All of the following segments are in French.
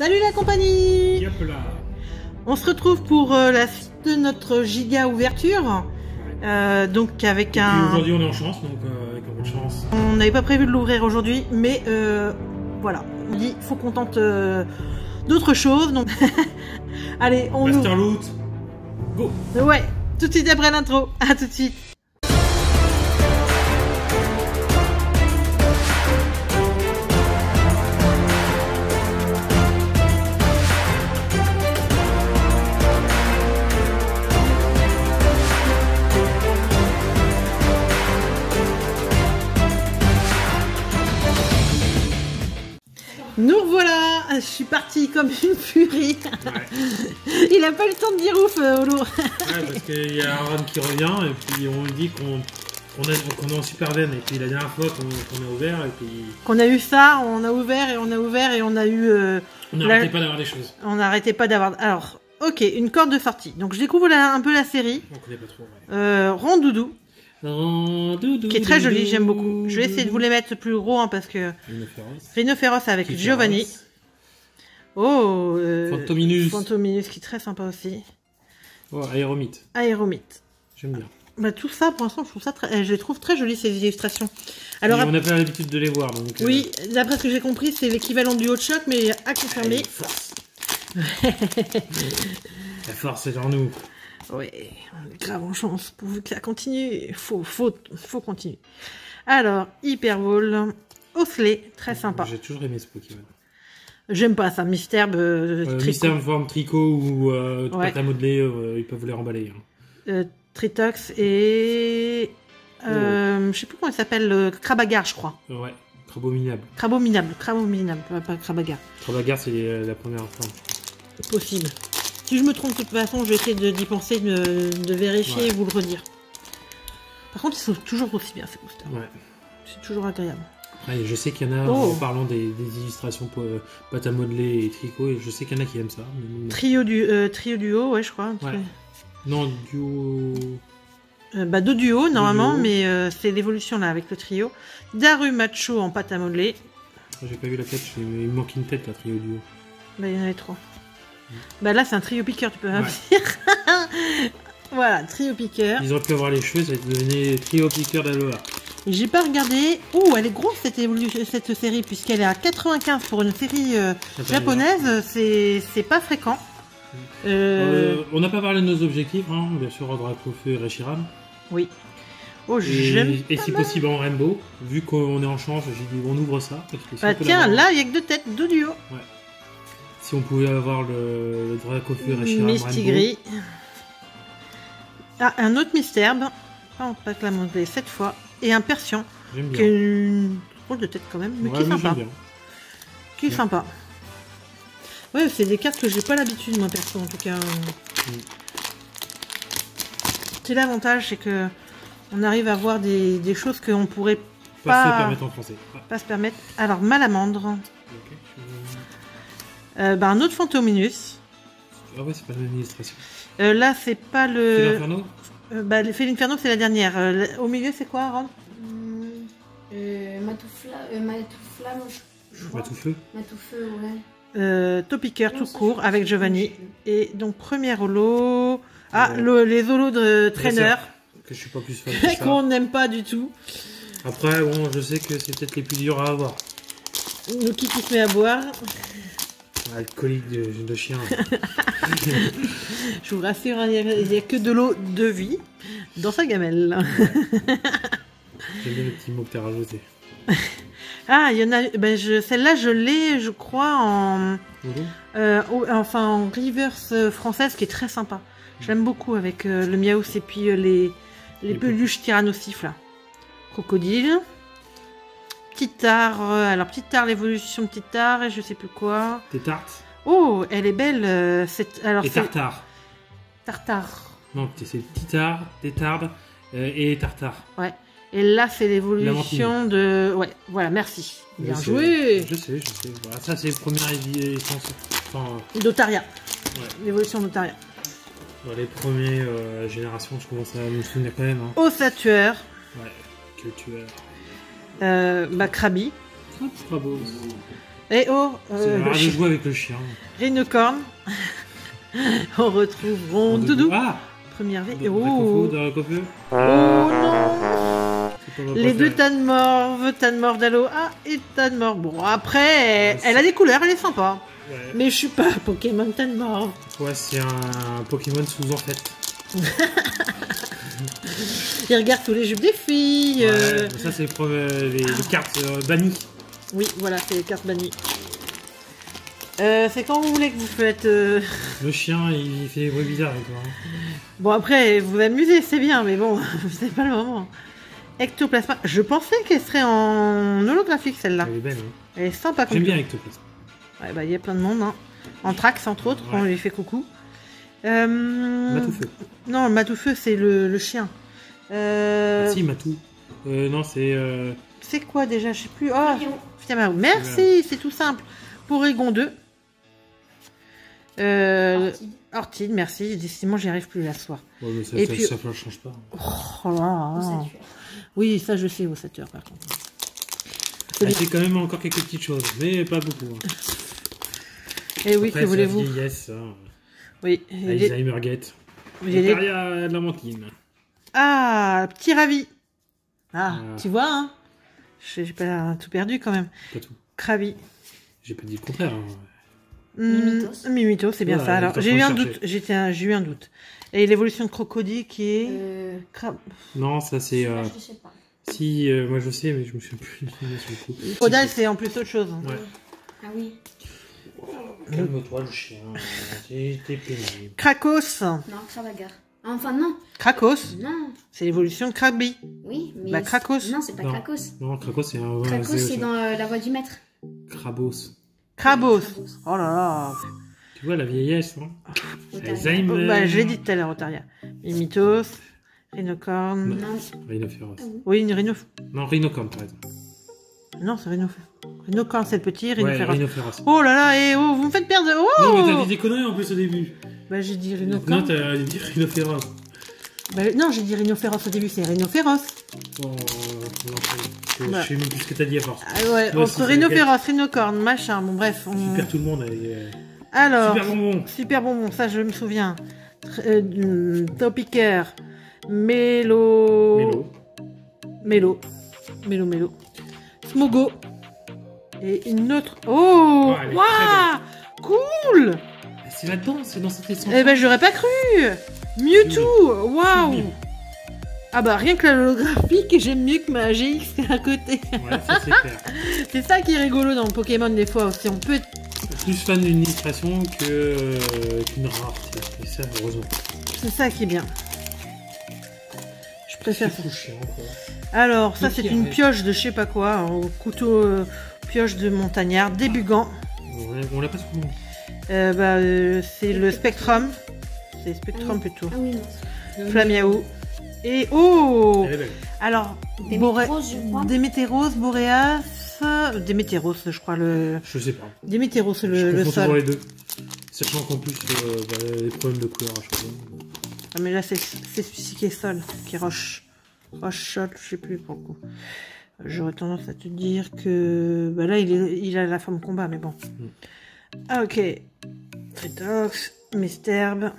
Salut la compagnie! Hop là. On se retrouve pour la suite de notre giga ouverture. Donc avec Aujourd'hui on est en chance, donc avec un peu de chance. On n'avait pas prévu de l'ouvrir aujourd'hui, mais voilà. On dit faut qu'on tente d'autres choses. Donc allez, on Master Loot, go! Ouais, tout de suite après l'intro. À tout de suite. Nous voilà, je suis partie comme une furie. Ouais. Il a pas eu le temps de dire ouf, Olo. Ouais, parce qu'il y a Aaron qui revient et puis on lui dit qu'on est en super veine. Et puis la dernière fois qu'on a ouvert et puis... Qu'on a eu ça, on a ouvert et on a ouvert et on a eu... on n'arrêtait pas d'avoir des choses. On n'arrêtait pas d'avoir... Alors, ok, une corde de sortie. Donc je découvre un peu la série. On connaît pas trop, ouais. Rondoudou. Qui est très joli, j'aime beaucoup. Je vais essayer de vous les mettre plus gros hein, parce que... Rhinophéros avec Giovanni. Oh Fantominus. Fantominus qui est très sympa aussi. Oh, Aéromite. Aéromite. J'aime bien. Bah, tout ça, pour l'instant, je trouve ça je les trouve très jolies ces illustrations. Alors, on n'a pas l'habitude de les voir. Donc, oui, d'après ce que j'ai compris, c'est l'équivalent du hot shot, mais à confirmer. Allez, force. La force est en nous. Ouais, on est grave en chance. Pourvu que ça continue, faut continuer. Alors, Hyperball, Osley, très sympa. J'ai toujours aimé ce Pokémon. J'aime pas ça, Misterbe, Misterbe forme tricot ou pâte à modeler, ils peuvent les remballer. Hein. Tritox et... je sais plus comment il s'appelle, Crabagar, je crois. Ouais, Crabominable. Crabominable, pas Crabagar. Crabagar, c'est la première forme. Possible. Si je me trompe, de toute façon, je vais essayer d'y penser, de vérifier et vous le redire. Par contre, ils sont toujours aussi bien, ces boosters. Ouais. C'est toujours agréable. Ouais, je sais qu'il y en a, en parlant des illustrations pour pâte à modeler et tricot, et je sais qu'il y en a qui aiment ça. Mais... Trio duo, ouais, je crois. Ouais. Non, duo... deux duos, normalement, mais c'est l'évolution, là, avec le trio. Daru Macho en pâte à modeler. J'ai pas vu la tête, il me manque une tête, là, trio duo. Bah, il y en avait trois. Bah là, c'est un trio piqueur, tu peux même dire. Voilà, trio piqueur. Ils auraient pu avoir les cheveux, ça devenait trio piqueur d'Aloha. J'ai pas regardé. Oh, elle est grosse cette série, puisqu'elle est à 95 pour une série japonaise. C'est pas fréquent. On n'a pas parlé de nos objectifs, hein. Bien sûr, Dracofeu et Reshiram. Oui. Oh, j'aime. Et si possible en Rainbow. Vu qu'on est en chance, j'ai dit on ouvre ça. Bah tiens, là, il n'y a que deux têtes, deux duos. Ouais. Si on pouvait avoir le Dracofeu et Reshiram Mistigris. Ah, un autre Misterbe. Pas que la montée cette fois. Et un Persian. J'aime bien. Qui a une drôle de tête quand même, mais qui est sympa. Qui est sympa. Ouais, c'est des cartes que j'ai pas l'habitude, moi, perso, en tout cas. C'est l'avantage, c'est que on arrive à voir des choses qu'on pourrait pas se permettre en français. Pas se permettre. Alors, Malamandre. Un autre Fantominus. Ah ouais, c'est pas l'administration. Là, c'est pas le... Félinferno Félinferno, c'est la dernière. Au milieu, c'est quoi, Ron Matoufeu. Matoufeu, ouais. Topiqueur tout court avec Giovanni. Et donc, premier holo. Ah, les holos de traîneur. Que je suis pas plus fan de ça. Qu'on n'aime pas du tout. Après, bon, je sais que c'est peut-être les plus durs à avoir. Nuki qui se met à boire. Alcoolique de chien. Je vous rassure, il n'y a que de l'eau de vie dans sa gamelle. J'aime bien le petit mot que tu as rajouté. Ah, il y en a. Celle-là, je l'ai, je crois, en reverse française, qui est très sympa. J'aime beaucoup avec le Miaous et puis les peluches tyrannosifs là. Crocodile. Titare, alors Titare, l'évolution de Titare et je sais plus quoi. Tétarte. Oh, elle est belle. Alors, et Tartare. Tartare. Non, c'est Titare, Tétarde et Tartare. Ouais. Et là, c'est l'évolution de... Ouais, voilà, merci. Bien joué. Je sais. Voilà, ça, c'est le premier essence. D'Otaria. Ouais. L'évolution d'Otaria. Dans les premières générations, je commence à me souvenir quand même. Hein. Ossatueur. Ouais, quel tueur. Krabi. Crabos. Et oh, c'est rare de jouer avec le chien. Rhinocorn. On retrouve Rondoudou. Ah, Première V. Oh non. Les deux Tanmorve, Tanmordalo et Tanmorve. Bon, après, elle a des couleurs, elle est sympa. Ouais. Mais je suis pas Pokémon Tanmorve. Ouais, c'est un Pokémon sous en fait. Il regarde tous les jeux des filles. Ouais, ça, c'est les cartes bannies. Oui, voilà, c'est les cartes bannies. C'est quand vous voulez que vous faites... Le chien, il fait des bruits bizarres avec toi. Hein. Bon, après, vous amusez, c'est bien, mais bon, c'est pas le moment. Ectoplasma. Je pensais qu'elle serait en holographique, celle-là. Elle est belle, hein. Elle est sympa comme j'aime bien Ectoplasma. Ouais, bah, il y a plein de monde, hein. Anthrax, entre autres, on lui fait coucou. Matoufeu. Non, Matoufeu, c'est le chien. Si, Matou. Non, c'est... C'est quoi, déjà? Je sais plus. Oh, Fiamao. Merci, c'est tout simple. Porygon 2. Ortide, merci. Décidément, j'y arrive plus la soir. Ouais, mais ça, et ça, puis... ça ne change pas. Oh là là. Oui, ça je sais, Ossature par contre. C'est quand même encore quelques petites choses, mais pas beaucoup. Hein. Et oui, que voulez-vous? Vieillesse, oui. Alzheimer Gate. Otaria de la Mantine. Ah, petit ravi. Ah, tu vois, hein. J'ai pas tout perdu quand même. Pas tout. Krabi. J'ai pas dit le contraire. Hein. Mimito, c'est bien ça. Alors, j'ai eu un doute. J'ai eu un doute. Et l'évolution de Crocodile qui est... Non, ça c'est... Je sais pas. Si, moi je sais, mais je me souviens plus. Odal, c'est en plus autre chose. Ouais. Ah oui. Calme-toi, le chien. T'es pénible. Krakos. Non, Kravagar. Enfin, non. Krakos. Non. C'est l'évolution de Krabi. Oui, mais... Bah, Krakos. Non, c'est pas Krakos. Non, Krakos, c'est un... Krakos, c'est dans la voie du maître. Krabos. Krabos. Oh là là. Tu vois la vieillesse, hein. Alzheimer. Bah, je l'ai dit tout à l'heure, Otaria. Mimitos. Rhinocorn. Non. Rhinophéros. Oui, une rhino. Non, Rhinocorn, par exemple. Non, c'est Rhinocorn, c'est le petit. Rhinophéros. Ouais, Rhinophéros. Oh là là, et oh, vous me faites perdre. Oh non, mais t'as dit des conneries en plus au début. Bah, j'ai dit Rhinocorn. Non, t'as dit Rhinophéros. Bah, non, j'ai dit Rhinophéros au début, c'est Rhinophéros. Oh, non, je sais même plus ce que t'as dit à force. Ah ouais, moi, entre Rhinophéros, Rhinocorn, machin, bon bref. On... Super tout le monde avec... Alors, super bonbon. Super bonbon, ça je me souviens. Topicaire, Mélo. Smogo. Et une autre. Oh, waouh, cool. C'est là-dedans, c'est dans cette essence. Eh ben, j'aurais pas cru. Mewtwo, waouh. Ah bah, rien que la holographique, j'aime mieux que ma GX à côté. Ouais, ça c'est clair. C'est ça qui est rigolo dans le Pokémon des fois aussi. On peut être plus fan d'une illustration qu'une rare. Et ça, heureusement. C'est ça qui est bien. Je préfère ça. Chiant, alors, ça c'est une pioche de je sais pas quoi, un couteau pioche de montagnard, débugant. Ouais, on l'a pas souvent. C'est le Spectrum. C'est Spectrum plutôt. Ah oui, non. Flamiaou. Et oh, elle est belle. Alors, Démétéros, Boréas. Démétéros, je crois le. Je sais pas. Démétéros, le confonds sol. toujours les deux. Sachant qu'en plus, les problèmes de couleur à chaque fois. Ah, mais là, c'est celui qui est sol, qui est roche. Roche-shot, je sais plus pour le coup. J'aurais tendance à te dire que. Bah là, il a la forme combat, mais bon. Ah, ok. Tritox, Misterbe,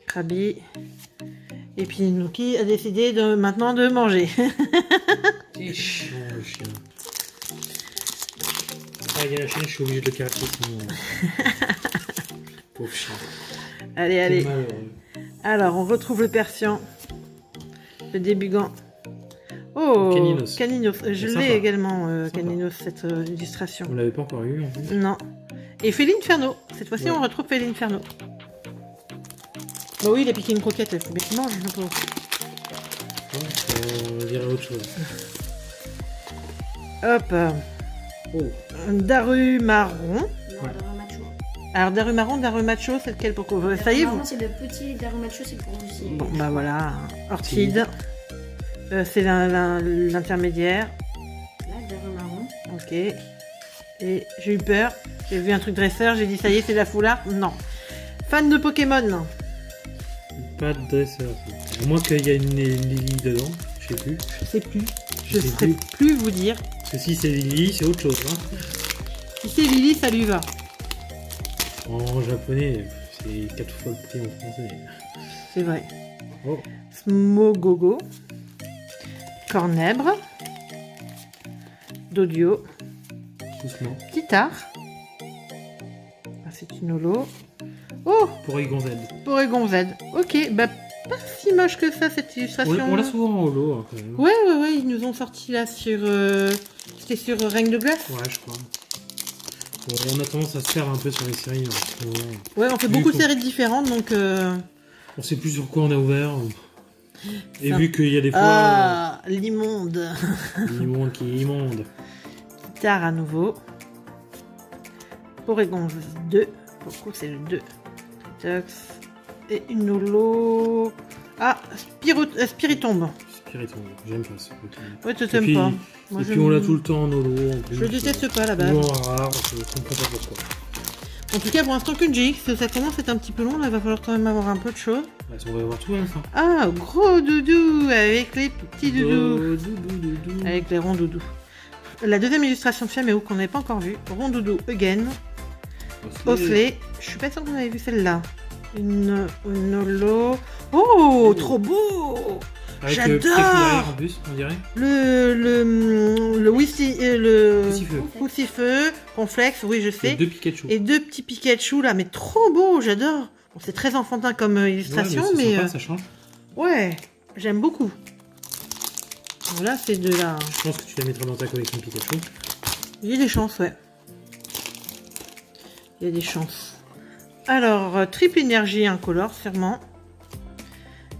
Krabi. Et puis Nuki a décidé maintenant de manger. C'est chiant le chien. Ah, il y a la chaîne, je suis obligé de le caresser sinon. Pauvre chien. Allez. Alors, on retrouve le Persian. Le débugant. Oh, Caninos. Je l'ai également, Caninos, cette illustration. On l'avait pas encore eu en plus. Non. Et Félinferno. Cette fois-ci, on retrouve Félinferno. Bah oui, il a piqué une croquette, il faut bien qu'il mange, le pauvre. On dirait autre chose. Hop. Darumarron. Alors, Darumacho, c'est lequel pour quoi? Ça y est, vous? C'est le petit Darumacho, c'est pour vous aussi. Bon, bah voilà. Orchide. C'est l'intermédiaire. Là, Darumarron. Ok. Et j'ai eu peur. J'ai vu un truc dresseur, j'ai dit ça y est, c'est la foulard. Non. Fan de Pokémon. Pas de dresseur. À moins qu'il y ait une Lily dedans, je sais plus. Je sais plus. Je ne sais plus vous dire. Parce que si c'est Lily, c'est autre chose. Hein. Si c'est Lily, ça lui va. En japonais, c'est 4 fois le prix en français. C'est vrai. Oh. Smogogo. Cornèbre. Dodio. Doucement. Guitare. Ah, c'est une holo. Oh, Porygon Z. Porygon Z. Ok, bah pas si moche que ça cette illustration. On l'a souvent en holo, hein, quand même. Ouais, ils nous ont sorti là sur... C'était sur Règne de glace. Ouais, je crois. Bon, on a tendance à se faire un peu sur les séries. En ce moment. Ouais, on fait beaucoup de séries différentes, donc... On sait plus sur quoi on est ouvert. Et Ça... vu qu'il y a des fois... Ah, l'immonde. L'immonde qui est immonde. Guitare à nouveau. Porygon 2. Pour le coup, c'est le 2. Tritox. Et une holo... Ah, Spiritombe. Spiritombe, j'aime pas ce truc. Ouais, tu t'aimes pas. Moi, et puis on l'a tout le temps en holo. En plus, je le déteste pas à la base. Ou en rare, je comprends pas pourquoi. En tout cas, pour l'instant, qu'une GX, ça commence à être un petit peu long. Là, il va falloir quand même avoir un peu de choses. Bah, on va avoir tout à la fin. Ah, gros doudou avec les petits doudous. Doudou. Avec les ronds doudous. La deuxième illustration de Fiaméo qu'on n'avait pas encore vue. Rond doudou again. Osselet. Je suis pas sûre qu'on avait vu celle-là. Une holo. Oh, trop beau! J'adore! En plus, on dirait. Le Poussifeu, Conflex, oui, je sais. Et 2 Pikachu. Et 2 petits Pikachu là, mais trop beau, j'adore. Bon, c'est très enfantin comme illustration, ouais, mais. Sympa, ça change. Ouais, j'aime beaucoup. Bon, là, c'est de la. Je pense que tu la mettras dans ta collection Pikachu. Il y a des chances, ouais. Il y a des chances. Alors, triple énergie incolore, sûrement.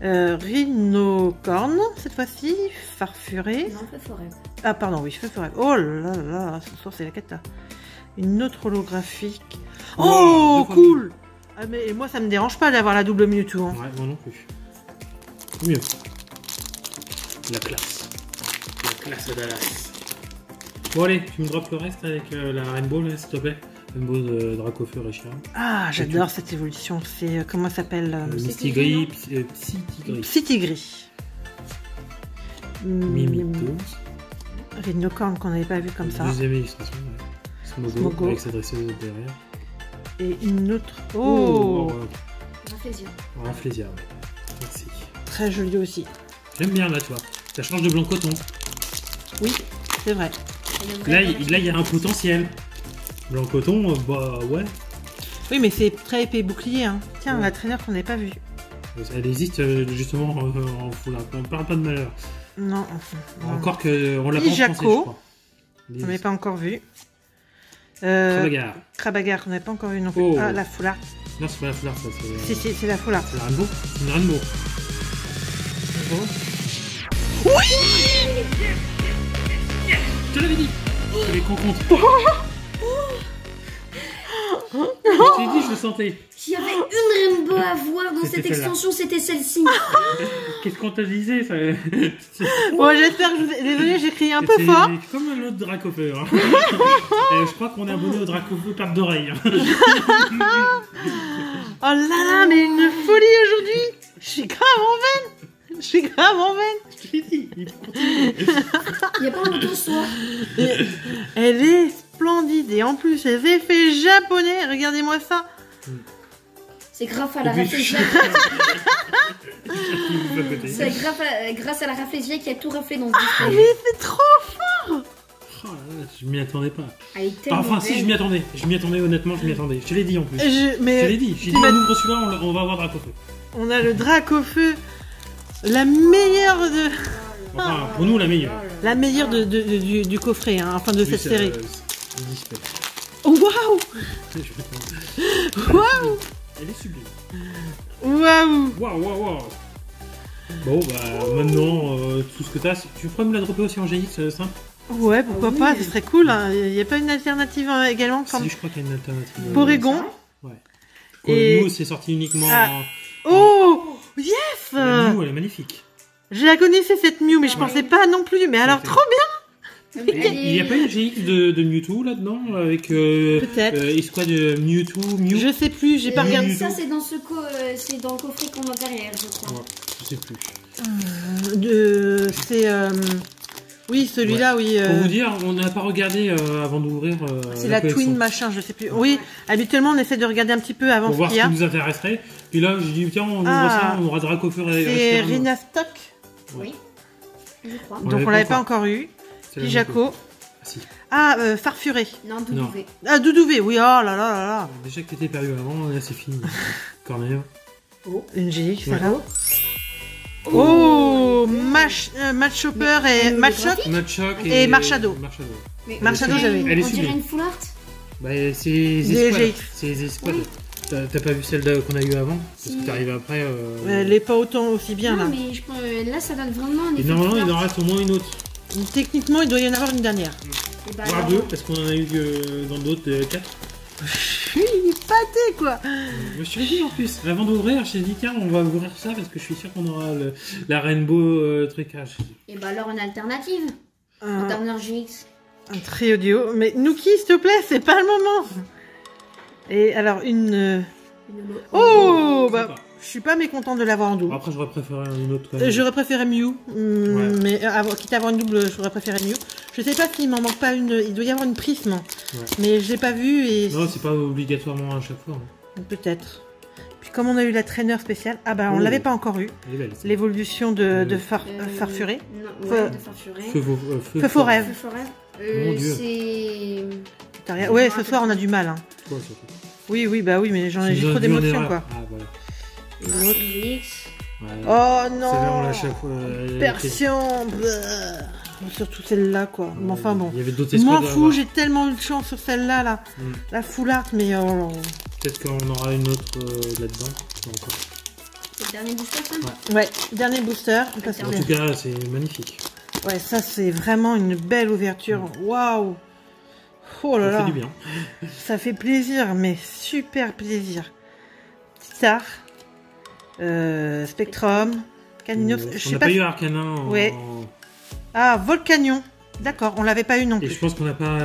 Rhinocorne, cette fois-ci. Farfuré. Non, feu forêt. Ah, pardon, oui, feu forêt. Oh là là, ce soir, c'est la cata. Une autre holographique. Oh, cool! Ah, mais moi, ça me dérange pas d'avoir la double Mewtwo. Hein. Ouais, moi non plus. Mieux. La classe. La classe à Dallas. Bon, allez, tu me drops le reste avec la Rainbow, là, s'il te plaît. Rainbow de Dracofeu Richard. Ah, j'adore cette évolution. C'est comment ça s'appelle Mistigris, Psytigris. Psytigris. Mimito. Rhinocorne qu'on n'avait pas vu comme ça. Deuxième illustration, ouais. Smogo avec sa dresseuse derrière. Et une autre. Oh, Rafflesia. Rafflesia, ouais. Merci. Très joli aussi. J'aime bien là, tu vois. Ça change de blanc coton. Oui, c'est vrai. Là, il y a un potentiel. Blanc coton, bah ouais. Oui, mais c'est très épais bouclier. Hein. Tiens, ouais. la traîneur qu'on n'avait pas vue. Elle existe justement en foulard. On parle pas de malheur. Non. Encore que on l'a pas en français, je crois. On n'avait pas encore vu. Crabagar. Crabagar qu'on n'avait pas encore vu non plus. Oh. Ah, la foulard. Non, c'est pas la foulard, ça. C'est la foulard. C'est la Rainbow. C'est une Rainbow. Oui! Je te l'avais dit. Les concomptes. Je t'ai dit, je le sentais. Il y avait une Rainbow à voir dans cette extension, c'était celle-ci. Qu'est-ce qu'on t'a disé ça... Bon, j'espère que je... Désolée, j'ai crié un peu fort. C'est comme l'autre Dracofeu. Hein. Je crois qu'on est abonné au Dracofeu perte d'oreille. Oh là là, mais une folie aujourd'hui. Je suis grave en veine. Je t'ai dit. Il n'y a pas un autre soir. Elle est splendide. Et en plus, les effets japonais. Regardez-moi ça. C'est grâce à la Rafflesia. C'est grâce à la Rafflesia qui a tout raflé dans ce display. Mais c'est trop fort. Oh là là, je m'y attendais pas. Enfin, si, je m'y attendais. Je m'y attendais, honnêtement, je m'y attendais. Je te l'ai dit en plus. Je te l'ai dit. J'ai dit, on ouvre celui-là, on va avoir Dracofeu. On a le Dracofeu. La meilleure de... Enfin, pour nous, la meilleure. La meilleure du coffret, hein, enfin de cette série. Oh, waouh. Waouh. Elle est sublime. Waouh. Waouh. Bon, bah, maintenant, tout ce que t'as, tu pourrais me la dropper aussi en GX, simple? Ouais, pourquoi pas, ce serait cool. Il n'y a pas une alternative également Si, je crois qu'il y a une alternative. Porygon. Ouais. Et... Nous, c'est sorti uniquement Oh, yes. La Mew, elle est magnifique. Je la connaissais cette Mew, mais je pensais pas non plus. Mais alors, trop bien. Il n'y a pas une GX de Mewtwo là-dedans avec peut-être Esquad Mewtwo, Mew. Je sais plus, j'ai pas regardé. Ça, c'est dans c'est dans le coffret qu'on a derrière, je crois. Ouais, je sais plus. C'est Oui, celui-là, oui. Pour vous dire, on n'a pas regardé avant d'ouvrir. C'est la collection. Twin machin, je sais plus. Oui, habituellement on essaie de regarder un petit peu avant Pour ce voir qu'il ce y qui a. nous intéresserait. Puis là, j'ai dit, tiens, on ouvre ça, on aura Dracofeu et C'est Rina Stock, Oui. Je crois. On donc on l'avait l'avait pas pas encore eu. C'est la Puis même Jaco. chose. Ah, si. Ah, Farfuré. Non, Doudouvé. Ah, Doudouvé, oui, oh là là là là. Déjà que t'étais perdu avant, là c'est fini. Corneille. Une GX, Ouais. ça va. Oh, Match Chopper et mais Match le Shock. Matchok Et Marchado. Mais Marchado, j'avais. Elle est On dirait sublime. une full art. Bah, c'est les Des escouades. GX. C'est les escouades. Oui. T'as pas vu celle qu'on a eu avant? Parce que t'es arrivé après. Elle est pas autant aussi bien Non, là. mais je pense, là, ça donne vraiment un Et effet normalement, il full en art. reste au moins une autre. Techniquement, il doit y en avoir une dernière. Et bah, Voire alors, deux, parce qu'on en a eu dans d'autres 4. Il est pâté quoi. Je l'ai dit en plus. Avant d'ouvrir, j'ai dit, tiens, on va ouvrir ça parce que je suis sûr qu'on aura la Rainbow trucage. Et bah alors une alternative. Un, Turner GX. un trio duo. Mais Nuki, s'il te plaît, c'est pas le moment. Et alors, une. Oh, bah, Sympa. je suis pas mécontente de l'avoir en double. Après, j'aurais préféré une autre. quand même. J'aurais préféré Mew, Ouais. mais quitte à avoir une double, j'aurais préféré Mew. Je sais pas s'il m'en manque pas une, il doit y avoir une prisme, Ouais. mais je l'ai pas vu et Non, c'est pas obligatoirement à chaque fois. hein. peut-être. Puis comme on a eu la traîneur spéciale, ah bah on Oh. l'avait pas encore eu, Elle est belle. ça. l'évolution de Farfuré. Non, Feu- ouais, de Farfuré. Feu Forêt. Feu Forêt. Mon Dieu. C'est. T'as rien- Ouais, ce soir on a du mal. Hein. Toi, surtout. Oui, oui, bah oui, mais j'ai Ils trop ont dû en d'émotions erreur. quoi. Ah, voilà. Et l'autre GX. Ouais. Oh Celle-là, on non, l'a chaque fois. Persion, bleu. Surtout celle-là quoi. Mais enfin bon. Il y avait d'autres M'en escouades à fous, avoir. j'ai tellement eu de chance sur celle-là, là. Mm. La full art, mais oh. Peut-être qu'on aura une autre là-dedans. Pas encore. C'est le dernier booster, ça Ouais, dernier booster. Parce En que... tout cas, c'est magnifique. Ouais, ça c'est vraiment une belle ouverture. Waouh. Oh là Ça là. fait du bien. Ça fait plaisir, mais super plaisir. Star, Spectrum, Caninos. Je On sais n'a pas. pas eu Arcanin en... Ouais. Ah, Volcanion. D'accord, on l'avait pas eu non Et plus. je pense qu'on n'a pas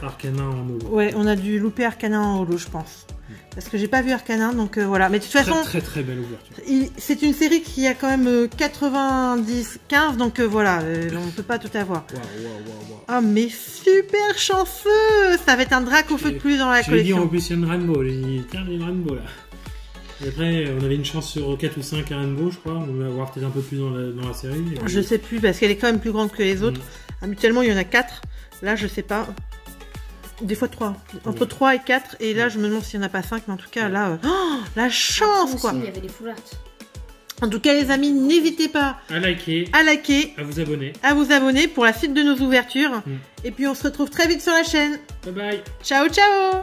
Arcanin en holo. Ouais, on a dû louper Arcanin en holo, je pense. Parce que j'ai pas vu Arcanin, donc voilà. Mais de toute façon, Très très belle ouverture. c'est une série qui a quand même 90-15, donc voilà, on peut pas tout avoir. Waouh. Ah, mais super chanceux. Ça va être un drac au feu de plus dans la Je l'ai dit en collection. plus, il y a une Rainbow. J'ai dit, tiens, il y a une Rainbow là. Et après, on avait une chance sur 4 ou 5 à Rainbow, je crois. On va avoir peut-être un peu plus dans la série. Et puis- Je sais plus, parce qu'elle est quand même plus grande que les autres. Habituellement, il y en a 4. Là, je sais pas. Des fois 3. Entre 3 et 4. Et là, je me demande s'il n'y en a pas 5. Mais en tout cas, là, oh, la chance, Après quoi. aussi, il y avait des full art. En tout cas, les amis, n'hésitez pas À liker, à liker, à vous abonner. à vous abonner pour la suite de nos ouvertures. Mm. Et puis, on se retrouve très vite sur la chaîne. Bye bye. Ciao, ciao!